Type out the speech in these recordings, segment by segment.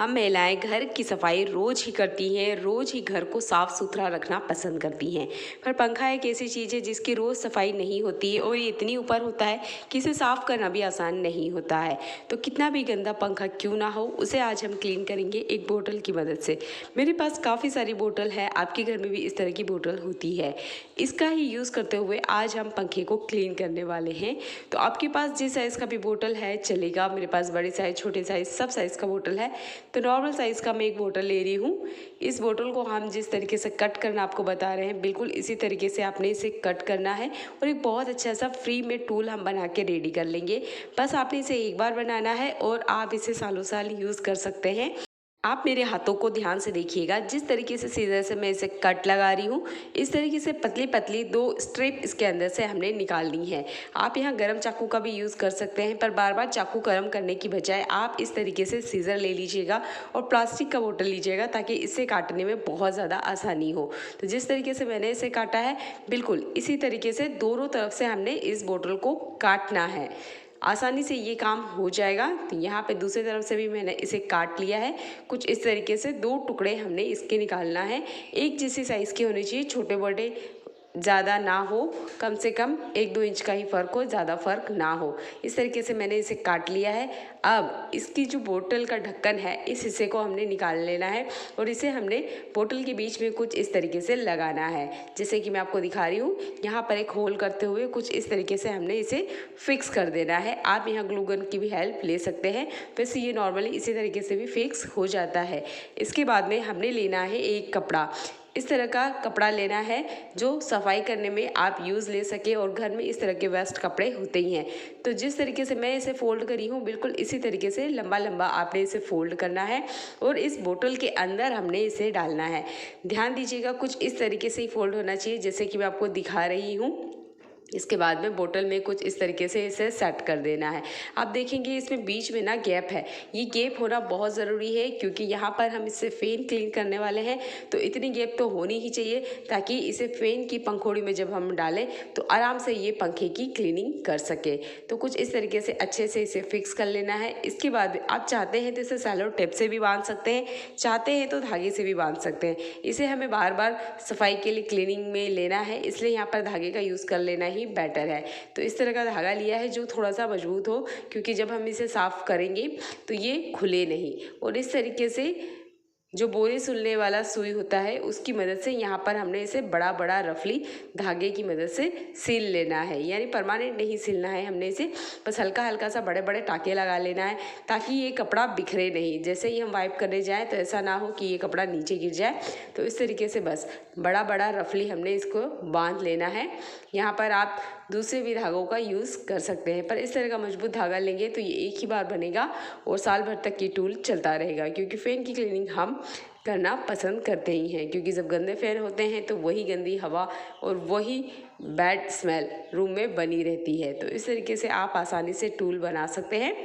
हम महिलाएं घर की सफाई रोज ही करती हैं, रोज ही घर को साफ सुथरा रखना पसंद करती हैं। पर पंखा एक ऐसी चीज़ है जिसकी रोज सफाई नहीं होती है और ये इतनी ऊपर होता है कि इसे साफ करना भी आसान नहीं होता है। तो कितना भी गंदा पंखा क्यों ना हो, उसे आज हम क्लीन करेंगे एक बोतल की मदद से। मेरे पास काफ़ी सारी बोतल है, आपके घर में भी इस तरह की बोतल होती है। इसका ही यूज़ करते हुए आज हम पंखे को क्लीन करने वाले हैं। तो आपके पास जिस साइज़ का भी बोतल है चलेगा, मेरे पास बड़े साइज़ छोटे साइज़ सब साइज़ का बोतल है। तो नॉर्मल साइज़ का मैं एक बोतल ले रही हूँ। इस बोतल को हम जिस तरीके से कट करना आपको बता रहे हैं, बिल्कुल इसी तरीके से आपने इसे कट करना है और एक बहुत अच्छा सा फ्री में टूल हम बना के रेडी कर लेंगे। बस आपने इसे एक बार बनाना है और आप इसे सालों साल यूज़ कर सकते हैं। आप मेरे हाथों को ध्यान से देखिएगा, जिस तरीके से सीजर से मैं इसे कट लगा रही हूँ, इस तरीके से पतली पतली 2 स्ट्रिप इसके अंदर से हमने निकालनी है। आप यहाँ गरम चाकू का भी यूज़ कर सकते हैं, पर बार बार चाकू गरम करने की बजाय आप इस तरीके से सीजर ले लीजिएगा और प्लास्टिक का बोतल लीजिएगा ताकि इसे काटने में बहुत ज़्यादा आसानी हो। तो जिस तरीके से मैंने इसे काटा है, बिल्कुल इसी तरीके से दोनों तरफ से हमने इस बोतल को काटना है। आसानी से ये काम हो जाएगा। तो यहाँ पे दूसरी तरफ से भी मैंने इसे काट लिया है। कुछ इस तरीके से 2 टुकड़े हमने इसके निकालना है। एक जैसी साइज़ के होने चाहिए, छोटे बड़े ज़्यादा ना हो, कम से कम 1-2 इंच का ही फ़र्क हो, ज़्यादा फ़र्क ना हो। इस तरीके से मैंने इसे काट लिया है। अब इसकी जो बोतल का ढक्कन है, इस हिस्से को हमने निकाल लेना है और इसे हमने बोतल के बीच में कुछ इस तरीके से लगाना है। जैसे कि मैं आपको दिखा रही हूँ, यहाँ पर एक होल करते हुए कुछ इस तरीके से हमने इसे फिक्स कर देना है। आप यहाँ ग्लू गन की भी हेल्प ले सकते हैं, वैसे ये नॉर्मली इसी तरीके से भी फिक्स हो जाता है। इसके बाद में हमने लेना है एक कपड़ा। इस तरह का कपड़ा लेना है जो सफाई करने में आप यूज़ ले सके, और घर में इस तरह के वेस्ट कपड़े होते ही हैं। तो जिस तरीके से मैं इसे फ़ोल्ड करी हूँ, बिल्कुल इसी तरीके से लंबा लंबा आपने इसे फ़ोल्ड करना है और इस बोतल के अंदर हमने इसे डालना है। ध्यान दीजिएगा, कुछ इस तरीके से ही फ़ोल्ड होना चाहिए जैसे कि मैं आपको दिखा रही हूँ। इसके बाद में बोतल में कुछ इस तरीके से इसे सेट कर देना है। आप देखेंगे इसमें बीच में ना गैप है, ये गैप होना बहुत ज़रूरी है क्योंकि यहाँ पर हम इससे फ़ैन क्लीन करने वाले हैं। तो इतनी गैप तो होनी ही चाहिए ताकि इसे फ़ैन की पंखुड़ी में जब हम डालें तो आराम से ये पंखे की क्लीनिंग कर सके। तो कुछ इस तरीके से अच्छे से इसे फिक्स कर लेना है। इसके बाद आप चाहते हैं तो इसे सैलो टेप से भी बांध सकते हैं, चाहते हैं तो धागे से भी बांध सकते हैं। इसे हमें बार बार सफाई के लिए क्लीनिंग में लेना है, इसलिए यहाँ पर धागे का यूज़ कर लेना ही बेटर है। तो इस तरह का धागा लिया है जो थोड़ा सा मजबूत हो, क्योंकि जब हम इसे साफ़ करेंगे तो ये खुले नहीं। और इस तरीके से जो बोरे सुलने वाला सुई होता है उसकी मदद से यहाँ पर हमने इसे बड़ा बड़ा रफली धागे की मदद से सील लेना है, यानी परमानेंट नहीं सिलना है हमने इसे, बस हल्का हल्का सा बड़े बड़े टाँके लगा लेना है ताकि ये कपड़ा बिखरे नहीं। जैसे ही हम वाइप करने जाएँ तो ऐसा ना हो कि ये कपड़ा नीचे गिर जाए। तो इस तरीके से बस बड़ा बड़ा रफली हमने इसको बांध लेना है। यहाँ पर आप दूसरे भी धागों का यूज़ कर सकते हैं, पर इस तरह का मजबूत धागा लेंगे तो ये एक ही बार बनेगा और साल भर तक ये टूल चलता रहेगा। क्योंकि फ़ैन की क्लीनिंग हम करना पसंद करते ही हैं, क्योंकि जब गंदे फ़ैन होते हैं तो वही गंदी हवा और वही बैड स्मेल रूम में बनी रहती है। तो इस तरीके से आप आसानी से टूल बना सकते हैं।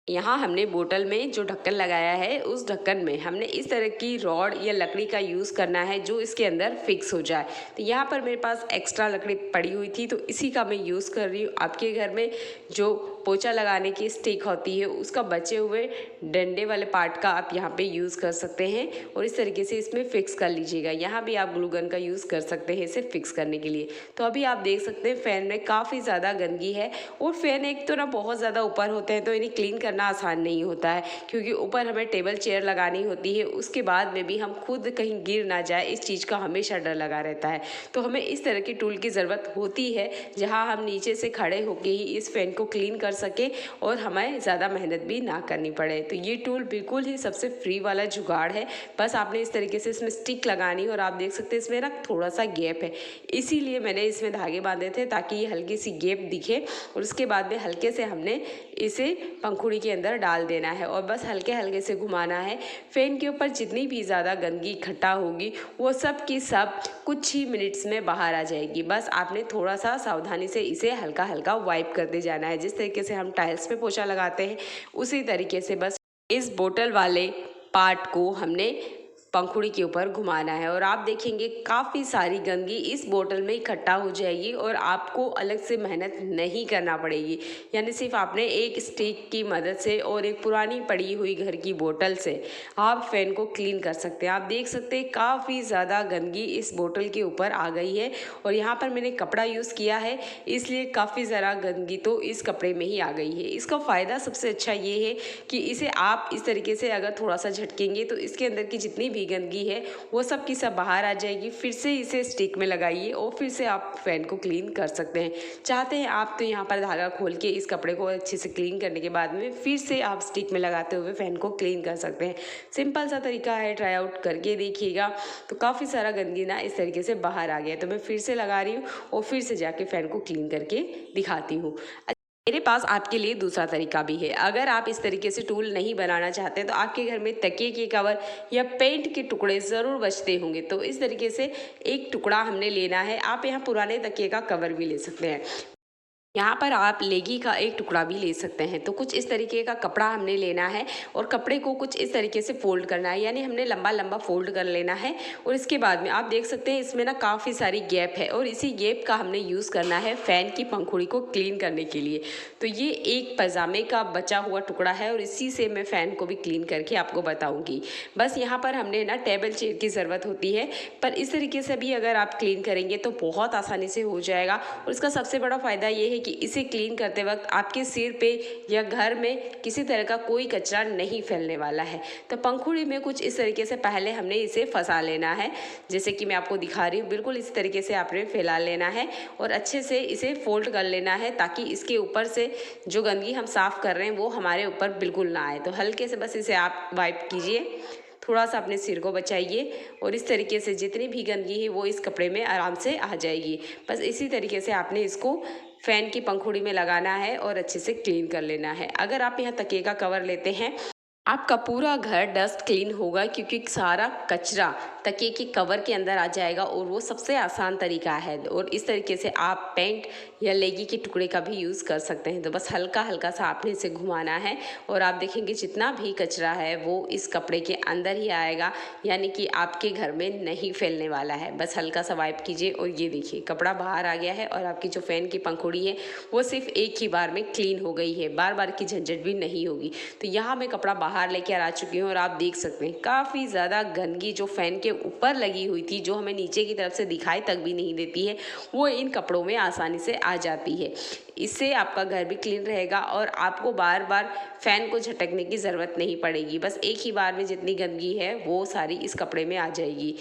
यहाँ हमने बोतल में जो ढक्कन लगाया है उस ढक्कन में हमने इस तरह की रॉड या लकड़ी का यूज़ करना है जो इसके अंदर फिक्स हो जाए। तो यहाँ पर मेरे पास एक्स्ट्रा लकड़ी पड़ी हुई थी तो इसी का मैं यूज़ कर रही हूँ। आपके घर में जो पोछा लगाने की स्टिक होती है उसका बचे हुए डंडे वाले पार्ट का आप यहाँ पे यूज़ कर सकते हैं और इस तरीके से इसमें फिक्स कर लीजिएगा। यहाँ भी आप ग्लू गन का यूज़ कर सकते हैं इसे फिक्स करने के लिए। तो अभी आप देख सकते हैं फ़ैन में काफ़ी ज़्यादा गंदगी है और फ़ैन एक तो ना बहुत ज़्यादा ऊपर होते हैं तो इन्हें क्लीन करना आसान नहीं होता है, क्योंकि ऊपर हमें टेबल चेयर लगानी होती है। उसके बाद में भी हम खुद कहीं गिर ना जाए, इस चीज़ का हमेशा डर लगा रहता है। तो हमें इस तरह की टूल की ज़रूरत होती है जहाँ हम नीचे से खड़े होकर ही इस फ़ैन को क्लीन कर सके और हमें ज़्यादा मेहनत भी ना करनी पड़े। तो ये टूल बिल्कुल ही सबसे फ्री वाला जुगाड़ है। बस आपने इस तरीके से इसमें स्टिक लगानी और आप देख सकते हैं इसमें ना थोड़ा सा गैप है, इसीलिए मैंने इसमें धागे बांधे थे ताकि ये हल्की सी गैप दिखे। और उसके बाद में हल्के से हमने इसे पंखुड़ी के अंदर डाल देना है और बस हल्के हल्के से घुमाना है। फ़ैन के ऊपर जितनी भी ज़्यादा गंदगी इकट्ठा होगी वो सब की सब कुछ ही मिनट्स में बाहर आ जाएगी। बस आपने थोड़ा सा सावधानी से इसे हल्का हल्का वाइप करते जाना है। जिस तरीके से हम टाइल्स पे पोछा लगाते हैं उसी तरीके से बस इस बोतल वाले पार्ट को हमने पंखुड़ी के ऊपर घुमाना है और आप देखेंगे काफ़ी सारी गंदगी इस बोतल में इकट्ठा हो जाएगी और आपको अलग से मेहनत नहीं करना पड़ेगी। यानी सिर्फ आपने एक स्टिक की मदद से और एक पुरानी पड़ी हुई घर की बोतल से आप फ़ैन को क्लीन कर सकते हैं। आप देख सकते हैं काफ़ी ज़्यादा गंदगी इस बोतल के ऊपर आ गई है और यहाँ पर मैंने कपड़ा यूज़ किया है, इसलिए काफ़ी ज़्यादा गंदगी तो इस कपड़े में ही आ गई है। इसका फ़ायदा सबसे अच्छा ये है कि इसे आप इस तरीके से अगर थोड़ा सा झटकेंगे तो इसके अंदर की जितनी भी गंदगी है वो सब की सब बाहर आ जाएगी। फिर से इसे स्टिक में लगाइए और फिर से आप फ़ैन को क्लीन कर सकते हैं। चाहते हैं आप तो यहाँ पर धागा खोल के इस कपड़े को अच्छे से क्लीन करने के बाद में फिर से आप स्टिक में लगाते हुए फ़ैन को क्लीन कर सकते हैं। सिंपल सा तरीका है, ट्राई आउट करके देखिएगा। तो काफ़ी सारा गंदगी ना इस तरीके से बाहर आ गया। तो मैं फिर से लगा रही हूँ और फिर से जाके फ़ैन को क्लीन करके दिखाती हूँ। मेरे पास आपके लिए दूसरा तरीका भी है। अगर आप इस तरीके से टूल नहीं बनाना चाहते तो आपके घर में तकिए के कवर या पेंट के टुकड़े ज़रूर बचते होंगे। तो इस तरीके से एक टुकड़ा हमने लेना है। आप यहाँ पुराने तकिए का कवर भी ले सकते हैं। यहाँ पर आप लेगी का एक टुकड़ा भी ले सकते हैं। तो कुछ इस तरीके का कपड़ा हमने लेना है और कपड़े को कुछ इस तरीके से फोल्ड करना है, यानी हमने लंबा लंबा फोल्ड कर लेना है। और इसके बाद में आप देख सकते हैं इसमें ना काफ़ी सारी गैप है और इसी गैप का हमने यूज़ करना है फ़ैन की पंखुड़ी को क्लीन करने के लिए। तो ये एक पजामे का बचा हुआ टुकड़ा है और इसी से मैं फ़ैन को भी क्लीन करके आपको बताऊँगी। बस यहाँ पर हमने ना टेबल चेयर की ज़रूरत होती है, पर इस तरीके से भी अगर आप क्लीन करेंगे तो बहुत आसानी से हो जाएगा। और इसका सबसे बड़ा फ़ायदा ये है कि इसे क्लीन करते वक्त आपके सिर पे या घर में किसी तरह का कोई कचरा नहीं फैलने वाला है। तो पंखुड़ी में कुछ इस तरीके से पहले हमने इसे फंसा लेना है, जैसे कि मैं आपको दिखा रही हूँ। बिल्कुल इस तरीके से आपने फैला लेना है और अच्छे से इसे फोल्ड कर लेना है ताकि इसके ऊपर से जो गंदगी हम साफ़ कर रहे हैं वो हमारे ऊपर बिल्कुल ना आए। तो हल्के से बस इसे आप वाइप कीजिए, थोड़ा सा अपने सिर को बचाइए और इस तरीके से जितनी भी गंदगी है वो इस कपड़े में आराम से आ जाएगी। बस इसी तरीके से आपने इसको फ़ैन की पंखुड़ी में लगाना है और अच्छे से क्लीन कर लेना है। अगर आप यहाँ तकिए का कवर लेते हैं आपका पूरा घर डस्ट क्लीन होगा, क्योंकि सारा कचरा तकिए के कवर के अंदर आ जाएगा और वो सबसे आसान तरीका है। और इस तरीके से आप पेंट या लेगी के टुकड़े का भी यूज़ कर सकते हैं। तो बस हल्का हल्का सा आपने इसे घुमाना है और आप देखेंगे जितना भी कचरा है वो इस कपड़े के अंदर ही आएगा, यानी कि आपके घर में नहीं फैलने वाला है। बस हल्का सा वाइप कीजिए और ये देखिए कपड़ा बाहर आ गया है और आपकी जो फ़ैन की पंखुड़ी है वो सिर्फ एक ही बार में क्लीन हो गई है, बार बार की झंझट भी नहीं होगी। तो यहाँ मैं कपड़ा बाहर लेकर आ चुकी हूँ और आप देख सकते हैं काफ़ी ज़्यादा गंदगी जो फ़ैन के ऊपर लगी हुई थी, जो हमें नीचे की तरफ से दिखाई तक भी नहीं देती है, वो इन कपड़ों में आसानी से आ जाती है। इससे आपका घर भी क्लीन रहेगा और आपको बार बार फ़ैन को झटकने की ज़रूरत नहीं पड़ेगी। बस एक ही बार में जितनी गंदगी है वो सारी इस कपड़े में आ जाएगी।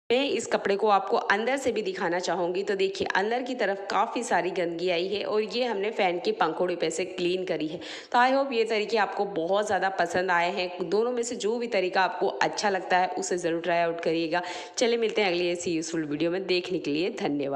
मैं इस कपड़े को आपको अंदर से भी दिखाना चाहूँगी। तो देखिए अंदर की तरफ काफ़ी सारी गंदगी आई है और ये हमने फ़ैन की पंखुड़ी पे से क्लीन करी है। तो आई होप ये तरीके आपको बहुत ज़्यादा पसंद आए हैं। दोनों में से जो भी तरीका आपको अच्छा लगता है उसे ज़रूर ट्राई आउट करिएगा। चलिए मिलते हैं अगली ऐसी यूज़फुल वीडियो में। देखने के लिए धन्यवाद।